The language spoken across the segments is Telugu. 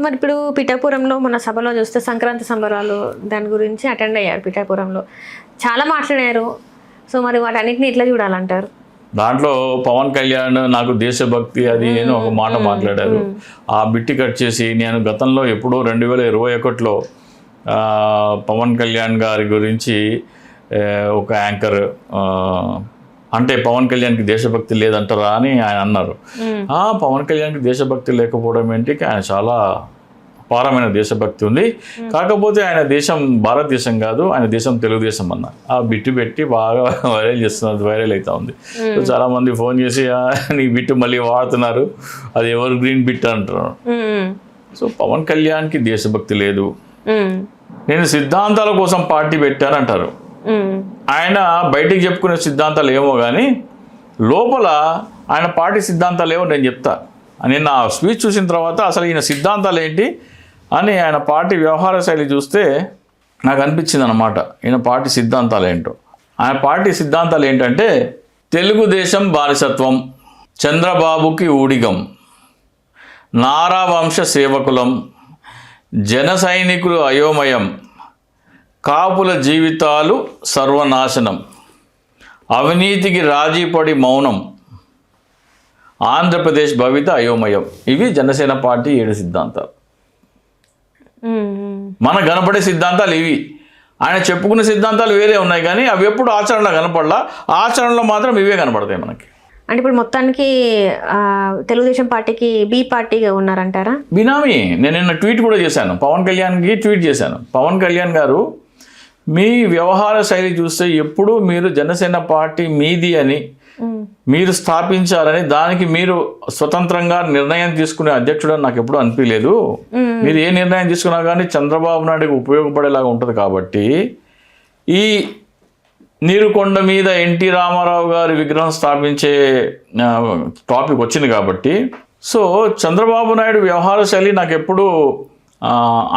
మరి ఇప్పుడు పిఠాపురంలో మన సభలో చూస్తే సంక్రాంతి సంబరాలు దాని గురించి అటెండ్ అయ్యారు. పిఠాపురంలో చాలా మాట్లాడారు. సో మరి వాటన్నిటిని ఎట్లా చూడాలంటారు? దాంట్లో పవన్ కళ్యాణ్ నాకు దేశభక్తి అది అని ఒక మాట మాట్లాడారు. ఆ బిట్టి కట్ చేసి నేను గతంలో ఎప్పుడో 2021లో పవన్ కళ్యాణ్ గారి గురించి ఒక యాంకర్ అంటే పవన్ కళ్యాణ్కి దేశభక్తి లేదంటారా అని ఆయన అన్నారు. పవన్ కళ్యాణ్కి దేశభక్తి లేకపోవడం ఏంటి, ఆయన చాలా అపారమైన దేశభక్తి ఉంది, కాకపోతే ఆయన దేశం భారతదేశం కాదు, ఆయన దేశం తెలుగుదేశం అన్న. ఆ బిట్టు పెట్టి బాగా వైరల్ చేస్తున్నారు, వైరల్ అవుతా ఉంది. సో చాలా మంది ఫోన్ చేసి నీ బిట్టు మళ్ళీ వాడుతున్నారు, అది ఎవర్ గ్రీన్ బిట్ అంటున్నారు. సో పవన్ కళ్యాణ్కి దేశభక్తి లేదు, నేను సిద్ధాంతాల కోసం పార్టీ పెట్టానంటారు. ఆయన బయటికి చెప్పుకునే సిద్ధాంతాలు ఏమో కానీ లోపల ఆయన పార్టీ సిద్ధాంతాలు ఏమో నేను చెప్తా. నేను ఆ స్పీచ్ చూసిన తర్వాత అసలు ఈయన సిద్ధాంతాలు ఏంటి అని ఆయన పార్టీ వ్యవహార శైలి చూస్తే నాకు అనిపించింది అన్నమాట, ఈయన పార్టీ సిద్ధాంతాలు ఏంటో. ఆయన పార్టీ సిద్ధాంతాలు ఏంటంటే తెలుగుదేశం బానిసత్వం, చంద్రబాబుకి ఊడిగం, నారా వంశ సేవకులం, జన సైనికులు అయోమయం, కాపుల జీవితాలు సర్వనాశనం, అవినీతికి రాజీపడి మౌనం, ఆంధ్రప్రదేశ్ భవిత అయోమయం. ఇవి జనసేన పార్టీ 7 సిద్ధాంతాలు. మన కనపడే సిద్ధాంతాలు ఇవి. ఆయన చెప్పుకునే సిద్ధాంతాలు వేరే ఉన్నాయి కానీ అవి ఎప్పుడు ఆచరణలో కనపడలా, ఆచరణలో మాత్రం ఇవే కనపడతాయి మనకి. అంటే ఇప్పుడు మొత్తానికి తెలుగుదేశం పార్టీకి బి పార్టీగా ఉన్నారంటారా? బినామీ. నేను నిన్న ట్వీట్ కూడా చేశాను, పవన్ కళ్యాణ్కి ట్వీట్ చేశాను. పవన్ కళ్యాణ్ గారు, మీ వ్యవహార శైలి చూస్తే ఎప్పుడు మీరు జనసేన పార్టీ మీది అని మీరు స్థాపించారని, దానికి మీరు స్వతంత్రంగా నిర్ణయం తీసుకునే అధ్యక్షుడు నాకు ఎప్పుడు అనిపించలేదు. మీరు ఏ నిర్ణయం తీసుకున్నా కానీ చంద్రబాబు నాయుడుకి ఉపయోగపడేలాగా ఉంటుంది. కాబట్టి ఈ నీరుకొండ మీద ఎన్టీ రామారావు గారి విగ్రహం స్థాపించే టాపిక్ వచ్చింది కాబట్టి, సో చంద్రబాబు నాయుడు వ్యవహార శైలి నాకు ఎప్పుడు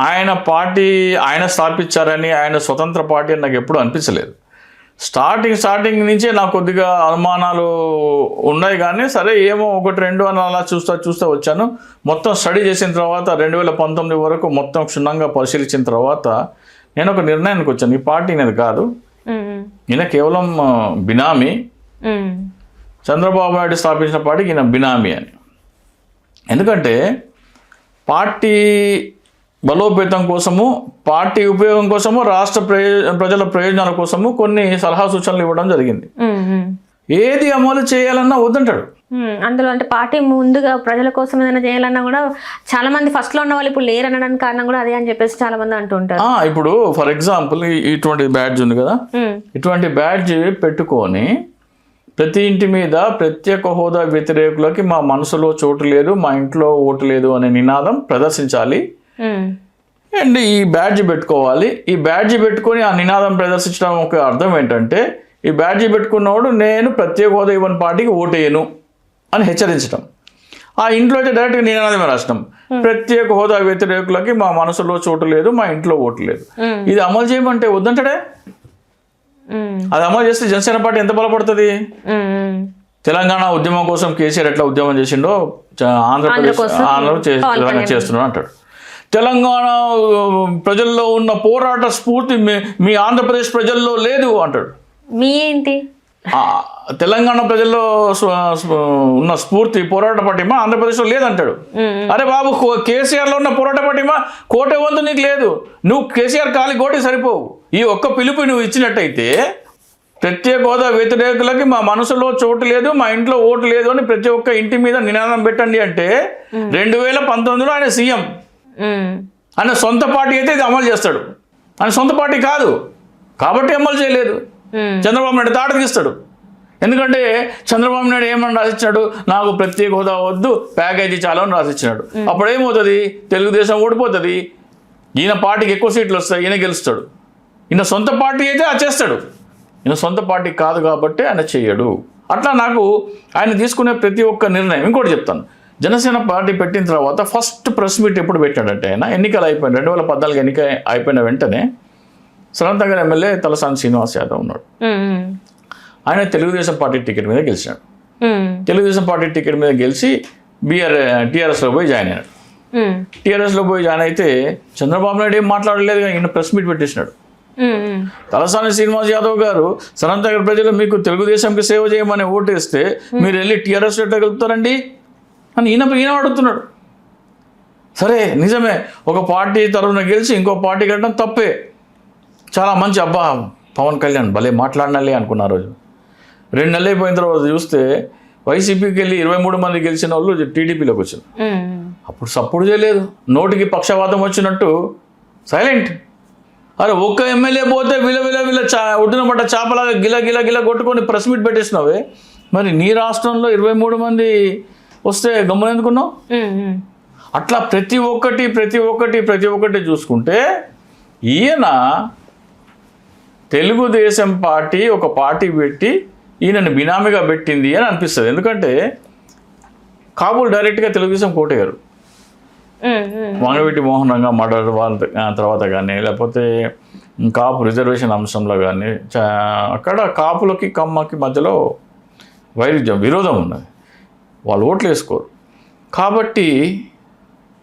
ఆయన పార్టీ ఆయన స్థాపించారని, ఆయన స్వతంత్ర పార్టీ అని నాకు ఎప్పుడు అనిపించలేదు. స్టార్టింగ్ నుంచే నాకు కొద్దిగా అనుమానాలు ఉన్నాయి కానీ సరే ఏమో 1-2 అని అలా చూస్తూ వచ్చాను. మొత్తం స్టడీ చేసిన తర్వాత 2019 వరకు మొత్తం క్షుణ్ణంగా పరిశీలించిన తర్వాత నేను ఒక నిర్ణయానికి వచ్చాను, ఈ పార్టీ అనేది కాదు, ఈయన కేవలం బినామీ, చంద్రబాబు నాయుడు స్థాపించిన పార్టీకి ఈయన బినామీ అని. ఎందుకంటే పార్టీ బలోపేతం కోసము, పార్టీ ఉపయోగం కోసము, రాష్ట్ర ప్రజల ప్రయోజనాల కోసము కొన్ని సలహా సూచనలు ఇవ్వడం జరిగింది. ఏది అమలు చేయాలన్నా వద్దంటాడు. అందులో అంటే పార్టీ ముందుగా ప్రజల కోసం ఏదైనా చేయాలన్నా కూడా చాలా మంది ఫస్ట్ లో ఉన్న వాళ్ళు ఇప్పుడు లేరు అనడానికి కారణం కూడా అదే అని చెప్పేసి చాలా మంది అంటుంటారు. ఇప్పుడు ఫర్ ఎగ్జాంపుల్ ఇటువంటి బ్యాడ్జ్ ఉంది కదా, ఇటువంటి బ్యాడ్జ్ పెట్టుకొని ప్రతి ఇంటి మీద ప్రత్యేక హోదా వ్యతిరేకులకి మా మనసులో చోటు లేదు, మా ఇంట్లో ఓటు లేదు అనే నినాదం ప్రదర్శించాలి. అండ్ ఈ బ్యాడ్జ్ పెట్టుకోవాలి. ఈ బ్యాడ్జ్ పెట్టుకొని ఆ నినాదం ప్రదర్శించడం ఒక అర్థం ఏంటంటే, ఈ బ్యాడ్జ్ పెట్టుకున్నవాడు నేను ప్రత్యేక హోదా ఇవ్వని పార్టీకి ఓటేయను అని హెచ్చరించడం. ఆ ఇంట్లో అయితే డైరెక్ట్గా నినాదమే రాసినాం, ప్రత్యేక హోదా వ్యతిరేకులకి మా మనసులో చోటు లేదు, మా ఇంట్లో ఓటు లేదు. ఇది అమలు చేయమంటే వద్దంటాడే. అది అమలు చేస్తే జనసేన పార్టీ ఎంత బలపడుతుంది? తెలంగాణ ఉద్యమం కోసం కేసీఆర్ ఎట్లా ఉద్యమం చేసిండో ఆంధ్రప్రదేశ్ చేస్తున్నాడు అంటాడు. తెలంగాణ ప్రజల్లో ఉన్న పోరాట స్ఫూర్తి మీ ఆంధ్రప్రదేశ్ ప్రజల్లో లేదు అంటాడు. మీ ఏంటి తెలంగాణ ప్రజల్లో ఉన్న స్ఫూర్తి పోరాట పటిమ ఆంధ్రప్రదేశ్లో లేదంటాడు. అరే బాబు, కేసీఆర్లో ఉన్న పోరాట పటిమ కోటే వంతు నీకు లేదు, నువ్వు కేసీఆర్ కాలి కోటి సరిపోవు. ఈ ఒక్క పిలుపు నువ్వు ఇచ్చినట్టయితే ప్రత్యేక హోదా వ్యతిరేకులకి మా మనసులో చోటు లేదు, మా ఇంట్లో ఓటు లేదు అని ప్రతి ఒక్క ఇంటి మీద నినాదం పెట్టండి అంటే 2019లో ఆయన సీఎం, ఆయన సొంత పార్టీ అయితే ఇది అమలు చేస్తాడు. ఆయన సొంత పార్టీ కాదు కాబట్టి అమలు చేయలేదు. చంద్రబాబు నాయుడు తాట తీస్తాడు. ఎందుకంటే చంద్రబాబు నాయుడు ఏమని రాసిచ్చాడు, నాకు ప్రత్యేక హోదా వద్దు, ప్యాకేజీ చాలా అని రాసిచ్చినాడు. అప్పుడు ఏమవుతుంది, తెలుగుదేశం ఓడిపోతుంది, ఈయన పార్టీకి ఎక్కువ సీట్లు వస్తాయి, ఈయన గెలుస్తాడు. ఈయన సొంత పార్టీ అయితే అది చేస్తాడు, ఈయన సొంత పార్టీ కాదు కాబట్టి ఆయన చేయడు. అట్లా నాకు ఆయన తీసుకునే ప్రతి ఒక్క నిర్ణయం. ఇంకోటి చెప్తాను, జనసేన పార్టీ పెట్టిన తర్వాత ఫస్ట్ ప్రెస్ మీట్ ఎప్పుడు పెట్టాడంటే, ఆయన ఎన్నికలు అయిపోయిన 2014 ఎన్నిక అయిపోయిన వెంటనే సరంతగర్ ఎమ్మెల్యే తలసాని శ్రీనివాస్ యాదవ్ ఉన్నాడు. ఆయన తెలుగుదేశం పార్టీ టికెట్ మీద గెలిచినాడు. తెలుగుదేశం పార్టీ టికెట్ మీద గెలిచి టీఆర్ఎస్లో పోయి జాయిన్ అయినాడు. టీఆర్ఎస్లో పోయి జాయిన్ అయితే చంద్రబాబు నాయుడు ఏం మాట్లాడలేదు, ఈయన ప్రెస్ మీట్ పెట్టేసినాడు. తలసాని శ్రీనివాస్ యాదవ్ గారు సనంతనగర్ ప్రజలు మీకు తెలుగుదేశంకి సేవ చేయమని ఓటేస్తే మీరు వెళ్ళి టీఆర్ఎస్ ఎట్లా కలుపుతారండి అని ఈయన అడుగుతున్నాడు. సరే నిజమే, ఒక పార్టీ తరఫున గెలిచి ఇంకో పార్టీ కట్టడం తప్పే. చాలా మంచి అబ్బా పవన్ కళ్యాణ్ భలే మాట్లాడినాలే అనుకున్న రోజు. 2 నెలలు అయిపోయిన తర్వాత చూస్తే వైసీపీకి వెళ్ళి 23 మంది గెలిచిన వాళ్ళు టీడీపీలోకి వచ్చారు. అప్పుడు సపోర్ట్ చేయలేదు, నోటికి పక్షవాతం వచ్చినట్టు సైలెంట్. అరే ఒక్క ఎమ్మెల్యే పోతే విల ఒడ్డున పడ్డ చేపలాగా గిల కొట్టుకొని ప్రెస్ మీట్ పెట్టేసినావే, మరి నీ రాష్ట్రంలో 23 మంది వస్తే గమ్మునెందుకున్నావు? అట్లా ప్రతి ఒక్కటి చూసుకుంటే ఈయన తెలుగుదేశం పార్టీ ఒక పార్టీ పెట్టి ఈయనను బినామీగా పెట్టింది అని అనిపిస్తుంది. ఎందుకంటే కాబూల్ డైరెక్ట్గా తెలుగుదేశం కోటయ్యారు. వంగవీటి మోహన్ రంగా మర్డర్ వాళ్ళ తర్వాత కానీ, లేకపోతే కాపు రిజర్వేషన్ అంశంలో కానీ అక్కడ కాపులకి కమ్మకి మధ్యలో విరోధం ఉన్నది, వాళ్ళు ఓట్లు వేసుకోరు. కాబట్టి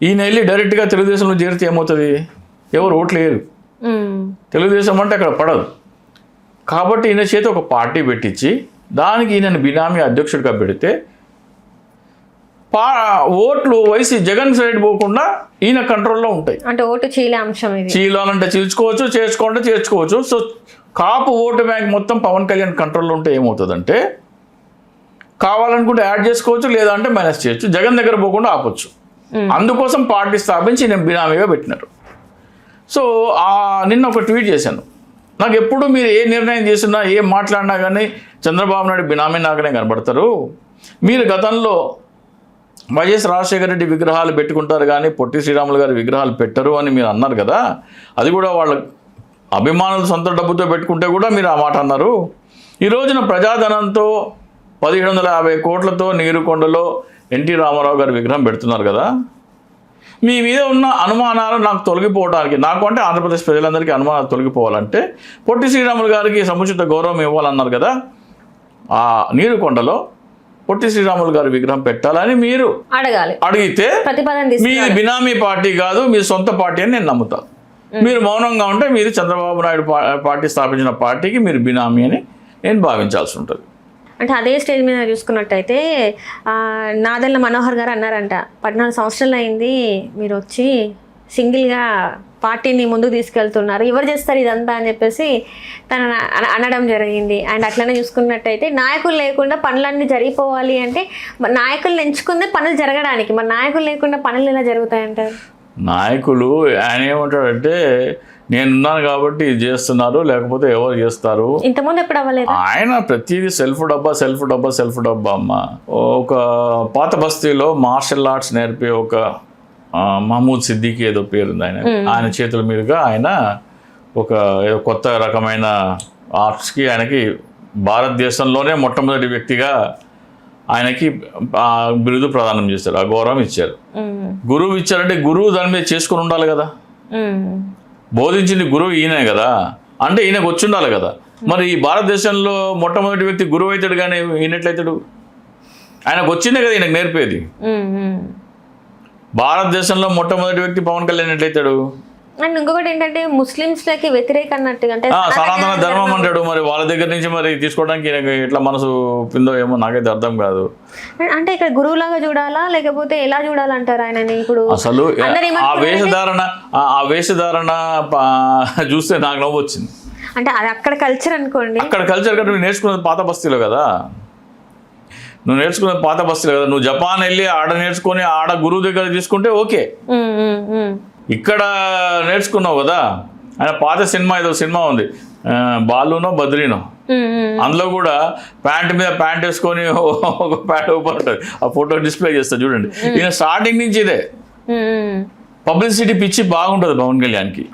ఈయన వెళ్ళి డైరెక్ట్గా తెలుగుదేశంలో చేరితే ఏమవుతుంది? ఎవరు ఓట్లు వేయరు, తెలుగుదేశం అంటే అక్కడ పడదు. కాబట్టి ఈయన చేతి ఒక పార్టీ పెట్టించి దానికి ఈయనను బినామీ అధ్యక్షుడిగా పెడితే ఓట్లు వైసీ జగన్ సైడ్ పోకుండా ఈయన కంట్రోల్లో ఉంటాయి. అంటే ఓటు చీలే అంశం ఇది. చీలాలంటే చీల్చుకోవచ్చు, చేర్చుకోవచ్చు. సో కాపు ఓటు బ్యాంక్ మొత్తం పవన్ కళ్యాణ్ కంట్రోల్లో ఉంటే ఏమవుతుందంటే కావాలనుకుంటే యాడ్ చేసుకోవచ్చు, లేదా అంటే మైనస్ చేయొచ్చు, జగన్ దగ్గర పోకుండా ఆపొచ్చు. అందుకోసం పార్టీ స్థాపించి నేను బినామీగా పెట్టినారు. సో నిన్న ఒక ట్వీట్ చేశాను, నాకు ఎప్పుడు మీరు ఏ నిర్ణయం చేసినా ఏం మాట్లాడినా కానీ చంద్రబాబు నాయుడు బినామీ నాకనే కనబడతారు. మీరు గతంలో వైఎస్ రాజశేఖర రెడ్డి విగ్రహాలు పెట్టుకుంటారు కానీ పొట్టి శ్రీరాములు గారి విగ్రహాలు పెట్టరు అని మీరు అన్నారు కదా, అది కూడా వాళ్ళ అభిమానులు సొంత డబ్బుతో పెట్టుకుంటే కూడా మీరు ఆ మాట అన్నారు. ఈ రోజున ప్రజాధనంతో 1750 కోట్లతో నీరుకొండలో ఎన్టీ రామారావు గారి విగ్రహం పెడుతున్నారు కదా, మీ మీద ఉన్న అనుమానాలు నాకు తొలగిపోవడానికి, నాకు అంటే ఆంధ్రప్రదేశ్ ప్రజలందరికీ అనుమానాలు తొలగిపోవాలంటే పొట్టి శ్రీరాములు గారికి సముచిత గౌరవం ఇవ్వాలన్నారు కదా, ఆ నీరుకొండలో పొట్టి శ్రీరాములు గారి విగ్రహం పెట్టాలని మీరు అడిగితే మీది బినామీ పార్టీ కాదు, మీ సొంత పార్టీ అని నేను నమ్ముతా. మీరు మౌనంగా ఉంటే మీరు చంద్రబాబు నాయుడు పార్టీ స్థాపించిన పార్టీకి మీరు బినామీ అని నేను భావించాల్సి ఉంటుంది. అంటే అదే స్టేజ్ మీద చూసుకున్నట్టయితే నాదెళ్ల మనోహర్ గారు అన్నారంట, 14 సంవత్సరాలు అయింది మీరు వచ్చి సింగిల్గా పార్టీని ముందుకు తీసుకెళ్తున్నారు, ఎవరు చేస్తారు ఇదంతా అని చెప్పేసి తను అనడం జరిగింది. అండ్ అట్లనే చూసుకున్నట్టయితే నాయకులు లేకుండా పనులన్నీ జరిగిపోవాలి అంటే నాయకులు ఎంచుకుందే పనులు జరగడానికి, మరి నాయకులు లేకుండా పనులు ఎలా జరుగుతాయంటారు? నాయకులు ఆయన ఏమంటాడంటే నేనున్నాను కాబట్టి ఇది చేస్తున్నారు, లేకపోతే ఎవరు చేస్తారు. ఇంతకుముందు ఎప్పుడు అవ్వలేదు. ఆయన ప్రతిదీ సెల్ఫ్ డబ్బా అమ్మ. ఒక పాత బస్తీలో మార్షల్ ఆర్ట్స్ నేర్పే ఒక మహమూద్ సిద్దికి ఏదో పేరుంది, ఆయన చేతుల మీదుగా ఆయన ఒక కొత్త రకమైన ఆర్ట్స్కి ఆయనకి భారతదేశంలోనే మొట్టమొదటి వ్యక్తిగా ఆయనకి బిరుదు ప్రదానం చేశారు, ఆ గౌరవం ఇచ్చారు. గురువు ఇచ్చారంటే గురువు దాని మీద చేసుకుని ఉండాలి కదా, బోధించింది గురువు ఈయనే కదా, అంటే ఈయనకు వచ్చి ఉండాలి కదా. మరి ఈ భారతదేశంలో మొట్టమొదటి వ్యక్తి గురువు అవుతాడు కానీ ఈయనట్లయితాడు? ఆయనకు వచ్చిందే కదా ఈయనకు నేర్పేది. భారతదేశంలో మొట్టమొదటి వ్యక్తి పవన్ కళ్యాణ్ ఎట్లయితాడు? అండ్ ఇంకొకటి ఏంటంటే ముస్లింస్లకి వ్యతిరేక అన్నట్టుగా అంటే సనాతన ధర్మం అంటాడు, మరి వాళ్ళ దగ్గర నుంచి మరి తీసుకోవడానికి ఎట్లా మనసు పిందో ఏమో నాకైతే అర్థం కాదు. అంటే ఇక్కడ గురువులాగా చూడాలా లేకపోతే ఎలా చూడాలంటారు ఆయనని? ఇప్పుడు అసలు ఆ వేషధారణ చూస్తే నాకు నవ్వు వచ్చింది. అంటే అది అక్కడ కల్చర్ అనుకోండి, అక్కడ కల్చర్ కంటే నువ్వు నేర్చుకున్నది పాత బస్తీలో కదా, నువ్వు జపాన్ వెళ్ళి ఆడ నేర్చుకొని ఆడ గురువు దగ్గర తీసుకుంటే ఓకే, ఇక్కడ నేర్చుకున్నావు కదా. ఆయన పాత సినిమా ఏదో సినిమా ఉంది, బాలునో బద్రీనో, అందులో కూడా ప్యాంట్ మీద ప్యాంట్ వేసుకొని ఒక ప్యాంట్ ఓపెన్ ఉంటుంది, ఆ ఫోటో డిస్ప్లే చేస్తా చూడండి. ఈయన స్టార్టింగ్ నుంచి ఇదే పబ్లిసిటీ పిచ్చి బాగుంటుంది పవన్ కళ్యాణ్కి.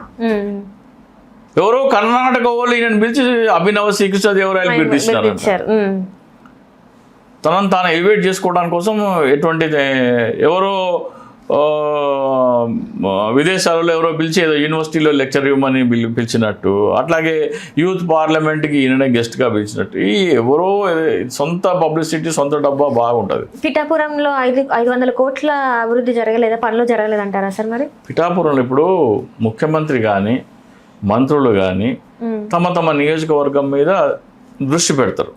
ఎవరో కర్ణాటక వాళ్ళు ఈయన పిలిచి అభినవ శ్రీకృష్ణదేవరాయలు పిలిపిస్తున్నారు, తనను తాను ఎలివేట్ చేసుకోవడానికి కోసం. ఎటువంటి ఎవరో విదేశాలలో ఎవరో పిలిచి ఏదో యూనివర్సిటీలో లెక్చర్ ఇవ్వమని పిలిచినట్టు, అట్లాగే యూత్ పార్లమెంట్కి ఈయననే గెస్ట్గా పిలిచినట్టు, ఈ ఎవరో సొంత పబ్లిసిటీ, సొంత డబ్బా బాగుంటుంది. పిఠాపురంలో 500 కోట్ల అభివృద్ధి జరగలేదా, పనులు జరగలేదంటారా సార్? మరి పిఠాపురంలో ఇప్పుడు ముఖ్యమంత్రి కానీ మంత్రులు కానీ తమ తమ నియోజకవర్గం మీద దృష్టి పెడతారు.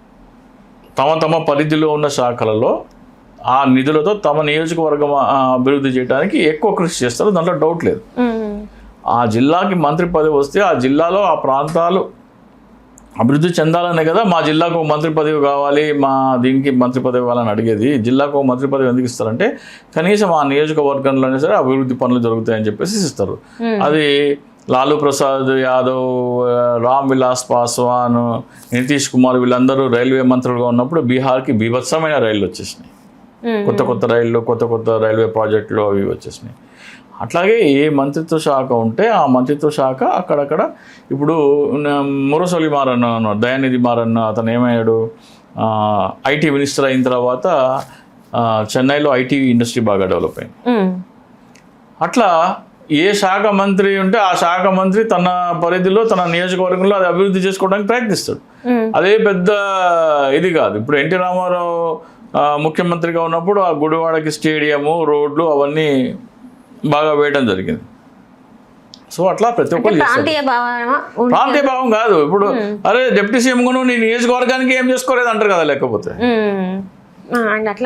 తమ పరిధిలో ఉన్న శాఖలలో ఆ నిధులతో తమ నియోజకవర్గం అభివృద్ధి చేయడానికి ఎక్కువ కృషి చేస్తారు, దాంట్లో డౌట్ లేదు. ఆ జిల్లాకి మంత్రి పదవి వస్తే ఆ జిల్లాలో ఆ ప్రాంతాలు అభివృద్ధి చెందాలనే కదా మా జిల్లాకు ఒక మంత్రి పదవి కావాలి, మా దీనికి మంత్రి పదవి కావాలని అడిగేది. జిల్లాకు ఒక మంత్రి పదవి ఎందుకు ఇస్తారంటే కనీసం ఆ నియోజకవర్గంలోనే సరే అభివృద్ధి పనులు జరుగుతాయని చెప్పేసి ఇస్తారు. అది లాలూ ప్రసాద్ యాదవ్, రామ్ విలాస్ పాస్వాన్, నితీష్ కుమార్ వీళ్ళందరూ రైల్వే మంత్రులుగా ఉన్నప్పుడు బీహార్కి బీభత్సమైన రైళ్లు వచ్చేసినాయి, కొత్త రైళ్ళు, కొత్త రైల్వే ప్రాజెక్టులు అవి వచ్చేసినాయి. అట్లాగే ఏ మంత్రిత్వ శాఖ ఉంటే ఆ మంత్రిత్వ శాఖ అక్కడక్కడ, ఇప్పుడు మురసొలి మారన్న, దయానిధి మారన్న అతను ఏమయ్యాడు, ఐటీ మినిస్టర్ అయిన తర్వాత చెన్నైలో ఐటీ ఇండస్ట్రీ బాగా డెవలప్ అయింది. అట్లా ఏ శాఖ మంత్రి ఉంటే ఆ శాఖ మంత్రి తన పరిధిలో తన నియోజకవర్గంలో అది అభివృద్ధి చేసుకోవడానికి ప్రయత్నిస్తాడు. అదే పెద్ద ఇది కాదు. ఇప్పుడు ఎన్టీ రామారావు ముఖ్యమంత్రిగా ఉన్నప్పుడు ఆ గుడివాడకి స్టేడియము, రోడ్లు అవన్నీ బాగా వేయడం జరిగింది. సో అట్లా ప్రతి ఒక్కరు ప్రాంతీయ భావం కాదు. ఇప్పుడు అరే డిప్యూటీ సీఎం ను నీ నియోజకవర్గానికి ఏం చేసుకోలేదు అంటారు కదా, లేకపోతే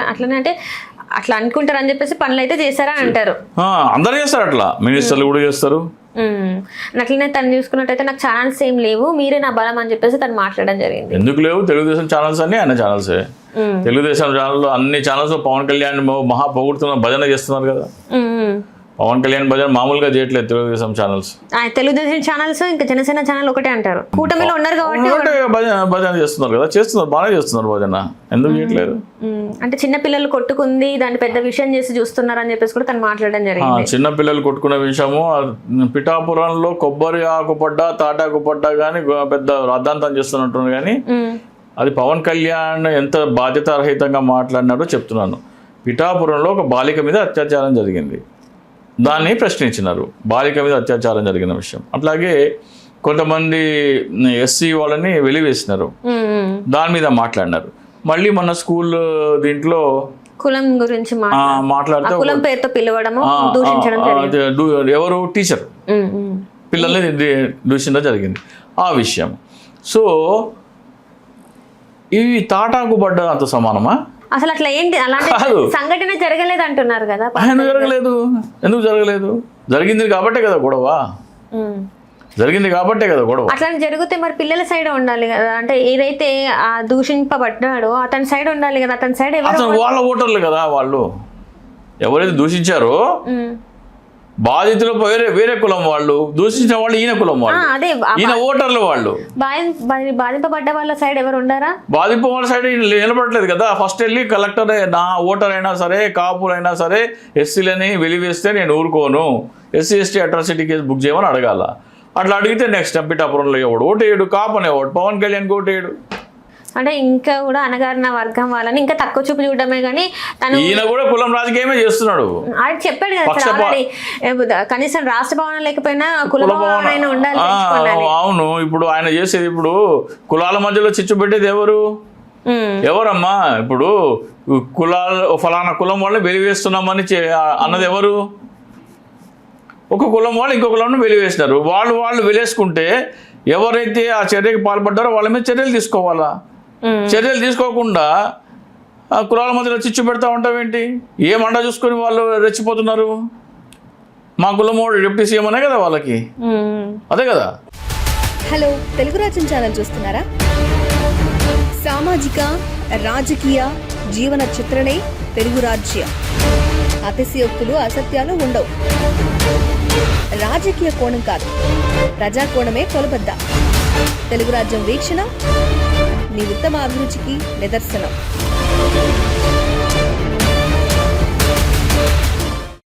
అట్లనే అంటే అట్లా అనుకుంటారని చెప్పేసి పనులు అయితే చేశారని అంటారు. అందరూ చేస్తారు, అట్లా మినిస్టర్లు కూడా చేస్తారు. అట్లనే తను చూసుకున్నట్టయితే నాకు ఛానల్స్ ఏం లేవు, మీరే నా బలం అని చెప్పేసి తను మాట్లాడడం జరిగింది. ఎందుకు లేవు? తెలుగుదేశం ఛానల్స్ అన్ని ఆయన ఛానల్సే. తెలుగుదేశం ఛానల్లో అన్ని ఛానల్స్ పవన్ కళ్యాణ్ మహా పొగుడుతున్న భజన చేస్తున్నారు కదా. పవన్ కళ్యాణ్ భజన మామూలుగా చేయట్లేదు తెలుగుదేశం ఛానల్స్. తెలుగుదేశం ఛానల్స్ ఇంకా జనసేన ఛానల్ ఒకటే అంటారు. కూటమిలో ఉన్నారు కాబట్టి భజన చేస్తున్నారు కదా, చేస్తున్నారు, బాగా చేస్తున్నారు భజన. ఎందుకు చేయట్లేదు? అంటే చిన్న పిల్లలు కొట్టుకుంది దాన్ని పెద్ద విషయం చేసి చూస్తున్నారు అని చెప్పేసి కూడా తను మాట్లాడడం జరిగింది. చిన్న పిల్లలు కొట్టుకునే విషయము పిఠాపురంలో కొబ్బరి ఆకు పడ్డా తాటాకు పడ్డా కానీ పెద్ద రద్దాంతం చేస్తున్నట్టు, కానీ అది పవన్ కళ్యాణ్ ఎంత బాధ్యతారహితంగా మాట్లాడినారో చెప్తున్నాను. పిఠాపురంలో ఒక బాలిక మీద అత్యాచారం జరిగింది, దాన్ని ప్రశ్నించినారు, బాలిక మీద అత్యాచారం జరిగిన విషయం. అట్లాగే కొంతమంది ఎస్సీ వాళ్ళని వెలివేసినారు, దాని మీద మాట్లాడినారు. మళ్ళీ మన స్కూల్ దీంట్లో కులం గురించి మాట్లాడితే కులం పేరుతో పిలవడము, ఎవరు టీచర్ పిల్లల్ని దూషించడం జరిగింది ఆ విషయం. సో ఇవి తాటాకు పడ్డ అంత సమానమా? అసలు అట్లా ఏంటి, అలాంటి సంఘటన జరగలేదు అంటున్నారు కదా. ఎందుకు జరగలేదు? జరిగింది కాబట్టే కదా గొడవ, జరిగింది కాబట్టే కదా గొడవ. అట్లా జరిగితే మరి పిల్లల సైడ్ ఉండాలి కదా, అంటే ఏదైతే ఆ దూషింపబడ్డాడో అతని సైడ్ ఉండాలి కదా. అతని సైడ్ వాళ్ళ ఓటర్లు కదా, వాళ్ళు ఎవరైతే దూషించారో బాధితులు వేరే కులం వాళ్ళు, దూషించిన వాళ్ళు ఈయన కులం వాళ్ళు, ఈయన ఓటర్లు వాళ్ళు. బాధింపబడ్డ వాళ్ళ సైడ్ ఎవరు ఉండారా? బాధింప వాళ్ళ సైడ్ నిలబడలేదు కదా. ఫస్ట్ వెళ్ళి కలెక్టర్ నా ఓటర్ అయినా సరే, కాపులైనా సరే ఎస్సీలని వెలివేస్తే నేను ఊరుకోను, SC ST atrocity case book చేయమని అడగాల. అట్లా అడిగితే నెక్స్ట్ పిఠాపురంలో ఎవడు ఓటేయడు, కాపునే ఓటు, పవన్ కళ్యాణ్కి ఓటేయడు. అంటే ఇంకా కూడా అనగారిన వర్గం వాళ్ళని ఇంకా తక్కువ చూపు చూడడమే కానీ ఈయన కూడా కులం రాజకీయమే చేస్తున్నాడు. అది చెప్పాడు కదా, కనీసం రాష్ట్ర భవనం లేకపోయినా కుల భవనం అయినా ఉండాలి. అవును, ఇప్పుడు ఆయన చేసేది, ఇప్పుడు కులాల మధ్యలో చిచ్చు పెట్టేది ఎవరమ్మా? ఇప్పుడు ఫలానా కులం వాళ్ళని వెలివేస్తున్నామని అన్నది ఎవరు? ఒక కులం వాళ్ళు ఇంకో కులంను వెలివేసినారు. వాళ్ళు వెలేసుకుంటే ఎవరైతే ఆ చర్యకి పాల్పడ్డారో వాళ్ళ మీద చర్యలు తీసుకోవాలా. చర్యలు తీసుకోకుండా కులాల మధ్యలో చిచ్చు పెడతా ఉంటావేంటి? ఏమండా చూసుకొని వాళ్ళు రెచ్చిపోతున్నారు. మా కులమోడు డిప్యూటీ సీఎం అనే కదా వాళ్ళకి, అదే కదా. హలో, తెలుగు రాజ్యం ఛానల్ చూస్తున్నారా? సామాజిక రాజకీయ జీవన చిత్రణే తెలుగు రాజ్యం. అతిశయోక్తులు అసత్యాలు ఉండవు. రాజకీయ కోణం కాదు, ప్రజా కోణమే కొలబద్ద. తెలుగు రాజ్యం వీక్షణ నీ ఉత్తమ అభిరుచికి నిదర్శనం.